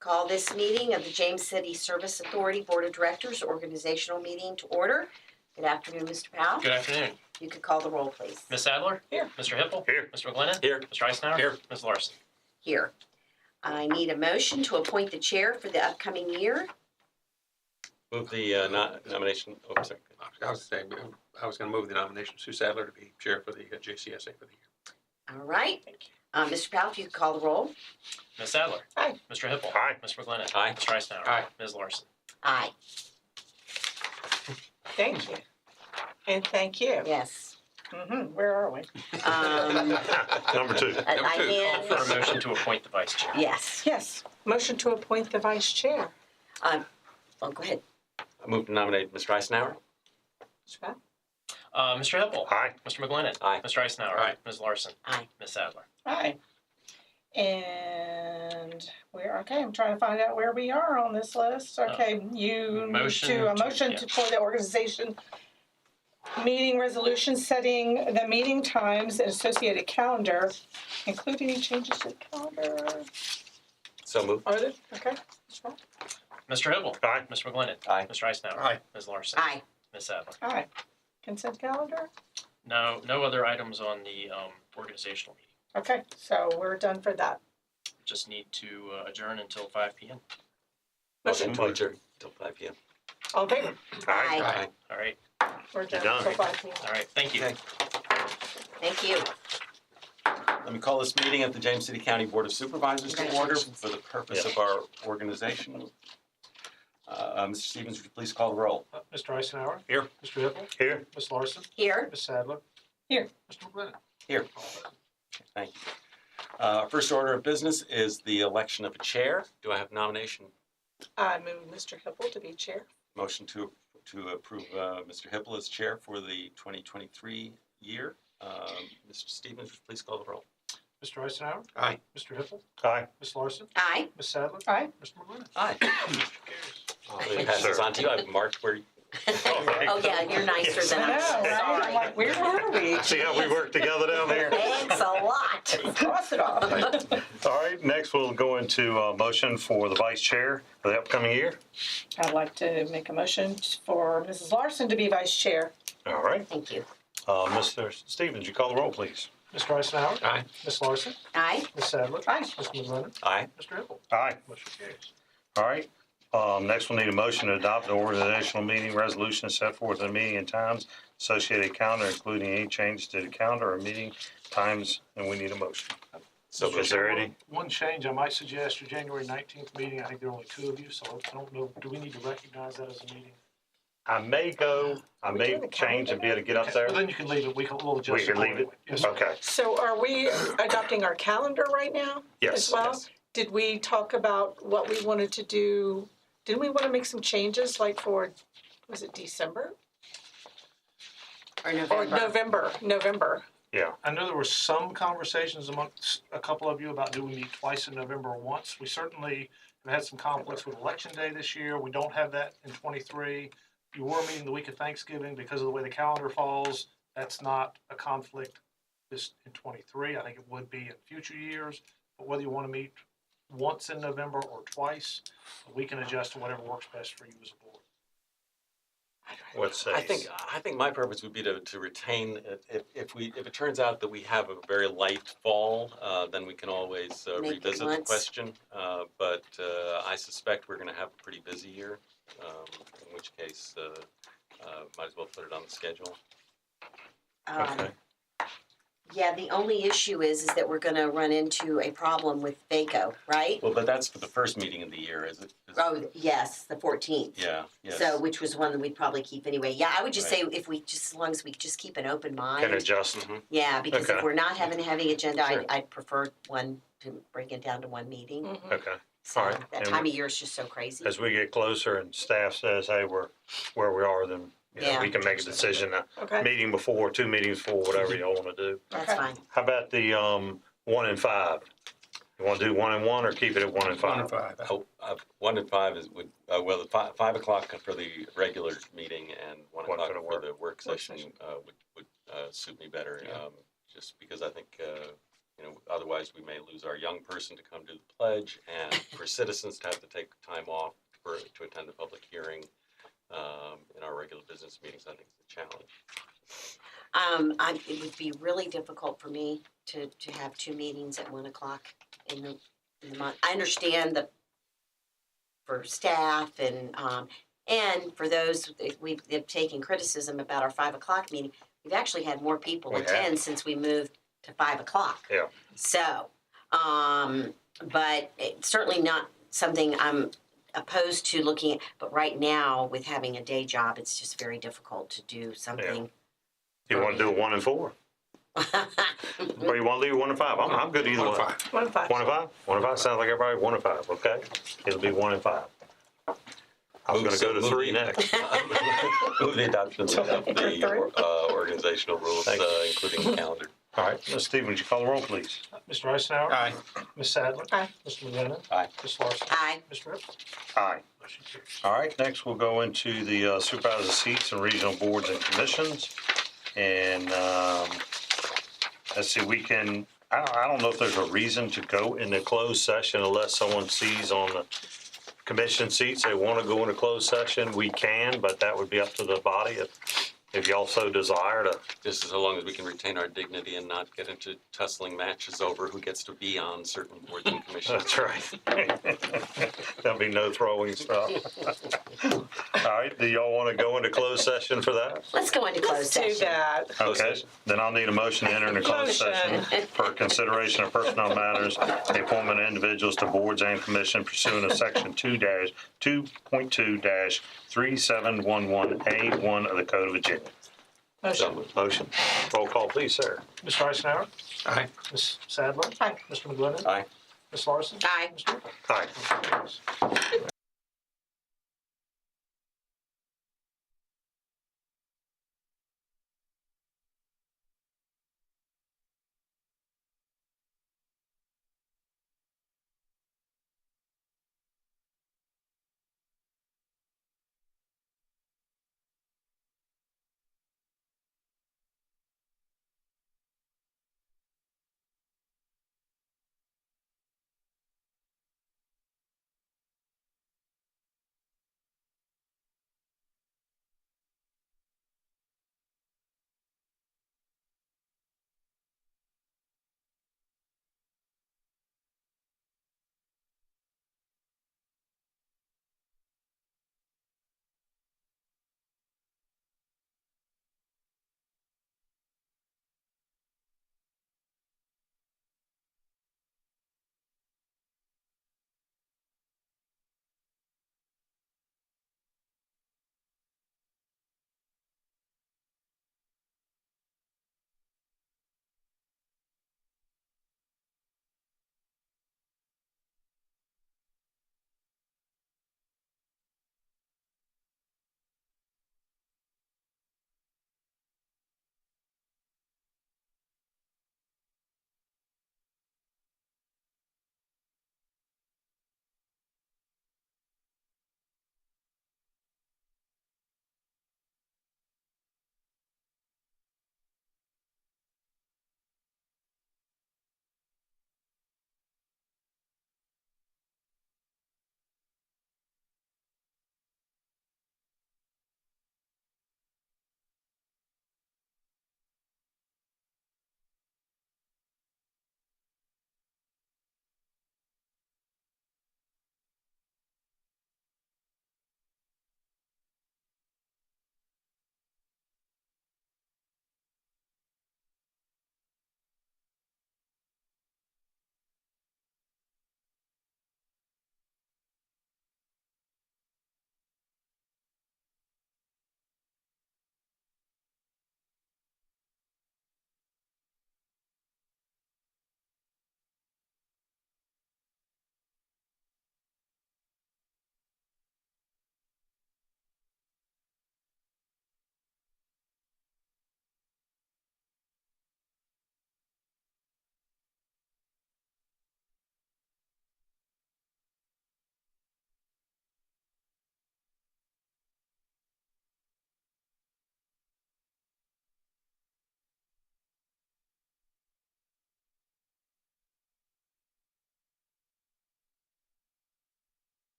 Call this meeting of the James City Service Authority Board of Directors organizational meeting to order. Good afternoon, Mr. Powell. Good afternoon. You could call the roll, please. Ms. Sadler? Here. Mr. Hippel? Here. Mr. McGlinnan? Here. Mr. Eisenhower? Here. Ms. Larson? Here. I need a motion to appoint the chair for the upcoming year. Move the nomination. Oh, sorry. I was going to move the nomination of Sue Sadler to be chair for the JCSA for the year. All right. Mr. Powell, if you could call the roll. Ms. Sadler? Aye. Mr. Hippel? Aye. Mr. McGlinnan? Aye. Mr. Eisenhower? Aye. Ms. Larson? Aye. Thank you. And thank you. Yes. Where are we? Number two. I For a hand, motion to appoint the vice chair. yes. Yes, motion to appoint the vice chair. Well, go ahead. I move to nominate Mr. Eisenhower. Mr. Powell? Mr. Hippel? Aye. Mr. McGlinnan? Aye. Mr. Eisenhower? Aye. Ms. Larson? Aye. Ms. Sadler? Aye. And we're, okay, I'm trying to find out where we are on this list. Okay, you need motion to, for the organization meeting resolution setting the meeting times and associated calendar, including any changes to the calendar. So moved. Are there? Okay. Mr. Powell? Mr. Hippel? Aye. Mr. McGlinnan? Aye. Mr. Eisenhower? Aye. Ms. Larson? Aye. Ms. Sadler? Aye. Consent calendar? No other items on the organizational meeting. Okay, so we're done for that. Just need to adjourn until 5 p.m. Motion to adjourn until 5 p.m. All in favor? Aye. All right. We're done done. until 5 p.m. All right. Thank you. Okay. Thank you. Let me call this meeting of the James City County Board of Supervisors to order for the purpose of our organization. Mr. Stevens, would you please call the roll? Mr. Eisenhower? Here. Mr. Hippel? Here. Ms. Larson? Here. Ms. Sadler? Here. Mr. McGlinnan? Here. Thank you. First order of business is the election of a chair. Do I have nomination? I move Mr. Hippel to be chair. Motion to approve Mr. Hippel as chair for the 2023 year. Mr. Stevens, would you please call the roll? Mr. Eisenhower? Aye. Mr. Hippel? Aye. Ms. Larson? Aye. Ms. Sadler? Aye. Mr. McGlinnan? Aye. Motion carries. I'll pass this on to you. I've marked where you. Oh, yeah, you're nicer than I I know, am. right? I'm Sorry. like, where are we? See how we work together down there? Thanks a lot. Cross it off. All right, next we'll go into a motion for the vice chair for the upcoming year. I'd like to make a motion for Mrs. Larson to be vice chair. All right, Thank you. Mr. Stevens, you call the roll, please. Mr. Eisenhower? Aye. Ms. Larson? Aye. Ms. Sadler? Aye. Mr. McGlinnan? Aye. Mr. Hippel? Aye. Motion carries. All right, next we'll need a motion to adopt the organizational meeting resolution set forth in the meeting and times, associated calendar, including any changes to the calendar or meeting times, and we need a motion. So Is there any? One change I might suggest, your January 19th meeting, I think there are only 2 of you, so I don't know, do we need to recognize that as a meeting? I may change and be able to get up there. Well, then you can leave it, we'll adjust. We can leave it? accordingly. Yes, sir. Okay, So are we adopting our calendar right now yes. as well? yes. Did we talk about what we wanted to do? Didn't we want to make some changes like for, was it December? Or Or November. November. Yeah, I know there were some conversations amongst a couple of you about do we meet twice in November or once. We certainly have had some conflicts with Election Day this year. We don't have that in '23. You were meeting the week of Thanksgiving because of the way the calendar falls. That's not a conflict this in '23. I think it would be in future years. But whether you want to meet once in November or twice, we can adjust to whatever works best for you as a board. what's I think my purpose would be to retain, if it turns out that we have a very light fall, then we can always Make it revisit the once. question. But I suspect we're going to have a pretty busy year, in which case might as well put it on the schedule. Okay. Yeah, the only issue is that we're gonna run into a problem with VACO, right? Well, but that's for the first meeting of the year, is it? Oh, yes, the 14th. Yeah, yes. So, which was one that we'd probably keep anyway. Yeah, I would just say Right. if we just, as long as we just keep an open Can mind. adjust. Mhm. Yeah, because if Okay. we're not having a heavy agenda, Sure. I'd prefer one to bring it down to one meeting. Okay. So All right. that And time of year is just so crazy. as we get closer and staff says, hey, we're where we are, then Yeah. we can make a decision, Okay. meeting before, 2 meetings before, whatever y'all want to do. That's Okay. fine. How about the 1 and 5? You want to do 1 and 1 or keep it at 1 and 5? 1 and 5. Oh, 1 and 5 is well, 5 o'clock for the regular meeting and 1 One o'clock for the for the work session would suit me better. Yeah. Just because I think Otherwise we may lose our young person to come to the pledge, and for citizens to have to take time off to attend a public hearing in our regular business meetings, I think is a challenge. It would be really difficult for me to have two meetings at 1 o'clock in the month. I understand for staff and for those, we've taken criticism about our 5 o'clock meeting. We've actually had more people We have. attend since we moved to 5 o'clock. Yeah. So, but it's certainly not something I'm opposed to looking at, but right now, with having a day job, it's just very difficult to do something. You want to do 1 and 4? Or you want to leave 1 and 5? I'm good either way. 1 and 5. 1 and 5. 1 and 5? 1 and 5 sounds like everybody 1 and 5, okay? It'll be 1 and 5. I was gonna go to 3 next. Move the adoption of the organizational rules, including the calendar. All right, Ms. Stevens, would you call the roll, please? Mr. Eisenhower. Aye. Ms. Sadler. Aye. Mr. McGlinnan. Aye. Ms. Larson. Aye. Mr. Rips. Aye. Motion carries. All right, next we'll go into the supervisor seats and regional boards and commissions. And let's see, I don't know if there's a reason to go into closed session unless someone sees on the commission seats they want to go into closed session. We can, but that would be up to the body if y'all so desire to. Just as long as we can retain our dignity and not get into tussling matches over who gets to be on certain boards and commissions. That's right. There'll be no throwing stuff. All right, do y'all want to go into closed session for that? Let's go into closed Let's do session. that. Closed Okay, session. then I'll need a motion to enter into closed Motion. session for consideration of personnel matters, the appointment of individuals to boards and commission pursuant to section 2.2-3711A1 of the Code of Virginia. Motion. Motion. Roll call, please, sir. Mr. Eisenhower. Aye. Ms. Sadler. Aye. Mr. McGlinnan. Aye. Ms. Larson. Aye. Mr. Rips. Aye. Motion carries.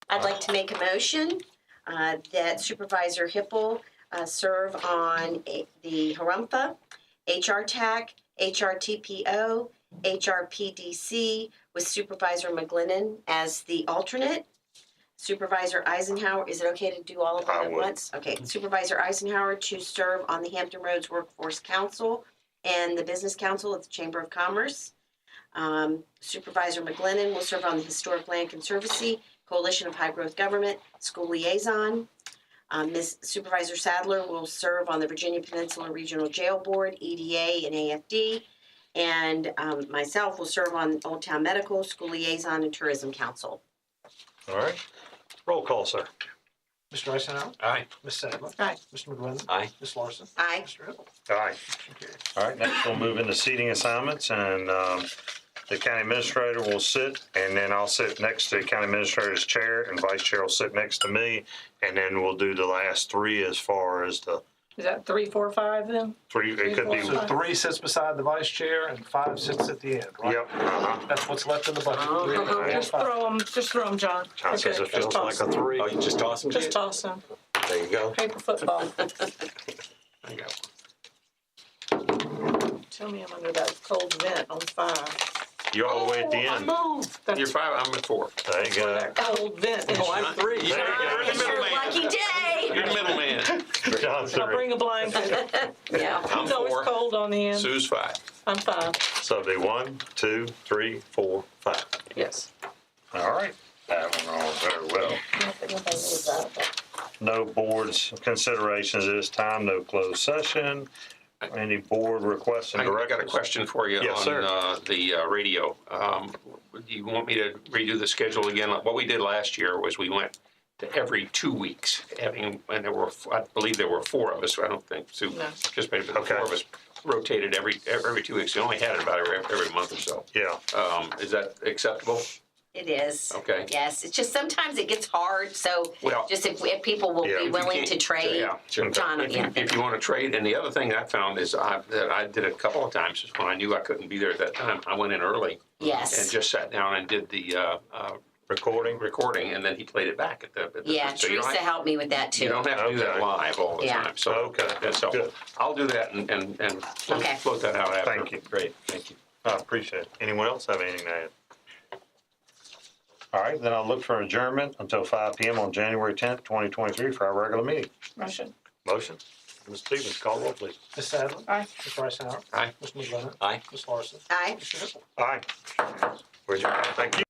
I'd like to make a motion that Supervisor Hippel serve on the Harumpha, HR TAC, HRTPO, HRPDC, with Supervisor McGlinnan as the alternate. Supervisor Eisenhower, is it okay to do all of them I at would. once? Okay, Supervisor Eisenhower to serve on the Hampton Roads Workforce Council and the Business Council of the Chamber of Commerce. Supervisor McGlinnan will serve on the Historic Land Conservancy, Coalition of High Growth Government, School Liaison. Ms. Supervisor Sadler will serve on the Virginia Peninsula Regional Jail Board, EDA, and AFD. And myself will serve on Old Town Medical, School Liaison, and Tourism Council. All right. Roll call, sir. Mr. Eisenhower? Aye. Ms. Sadler? Aye. Mr. McGlinnan? Aye. Ms. Larson? Aye. Mr. Hippel? Aye. Motion carries. All right, next we'll move into seating assignments, and the county administrator will sit, and then I'll sit next to the county administrator's chair, and vice chair will sit next to me, and then we'll do the last three as far as the Is that 3, 4, 5 then? three, it could be, Three, So 3 sits beside the vice chair and 5 sits at the end, right? yep, That's what's left in the budget. 3, 4, Just 5. throw them, John. John says Okay, it feels just like toss a them. three. Oh, you just toss them? Just toss them. There you go. Paper football. There you go. Tell me I'm under that cold vent on 5. You're all the way at the I end. moved. That's- You're 5, I'm at 4. There you go. That cold vent is. Oh, I'm 3. You're There you go. the It's your middleman. lucky day. You're the middleman. John's I'll three. bring a blanket. Yeah. I'm It's always 4. cold on the end. Sue's 5. I'm 5. So it'll be 1, 2, 3, 4, 5. Yes. All right. That went all very well. No board's considerations at this time, no closed session. Any board requests and I got a directives? question for you Yes, sir. on the radio. Do you want me to redo the schedule again? What we did last year was we went to every 2 weeks, and there were, I believe there were 4 of us. I don't think Sue No. participated, but the Okay. 4 of us rotated every 2 weeks. We only had it about every month or so. Yeah, Is that acceptable? It is. Okay. Yes, it's just sometimes it gets hard, so Well, just if people will Yeah, be if you willing to trade, Yeah. John, yeah. If you want to trade, and the other thing I found is that I did a couple of times is when I knew I couldn't be there at that time, I went in early and Yes. just sat down and did the recording, and then and then back at the. Yeah, so you don't Teresa have- helped me with that You too. don't have to do that Okay. live all the Yeah. time, so. Okay. And so Good. I'll do that and Okay. float that out after. thank you. Great, thank you. I appreciate it. Anyone else have anything to add? All right, then I'll look for adjournment until 5 PM on January 10th, 2023 for our regular meeting. Motion. Motion? Ms. Stevens, call roll, please. Ms. Sadler? Aye. Mr. Eisenhower? Aye. Mr. McGlinnan? Aye. Ms. Larson? Aye. Mr. Hippel? Aye. We're adjourned. Thank you.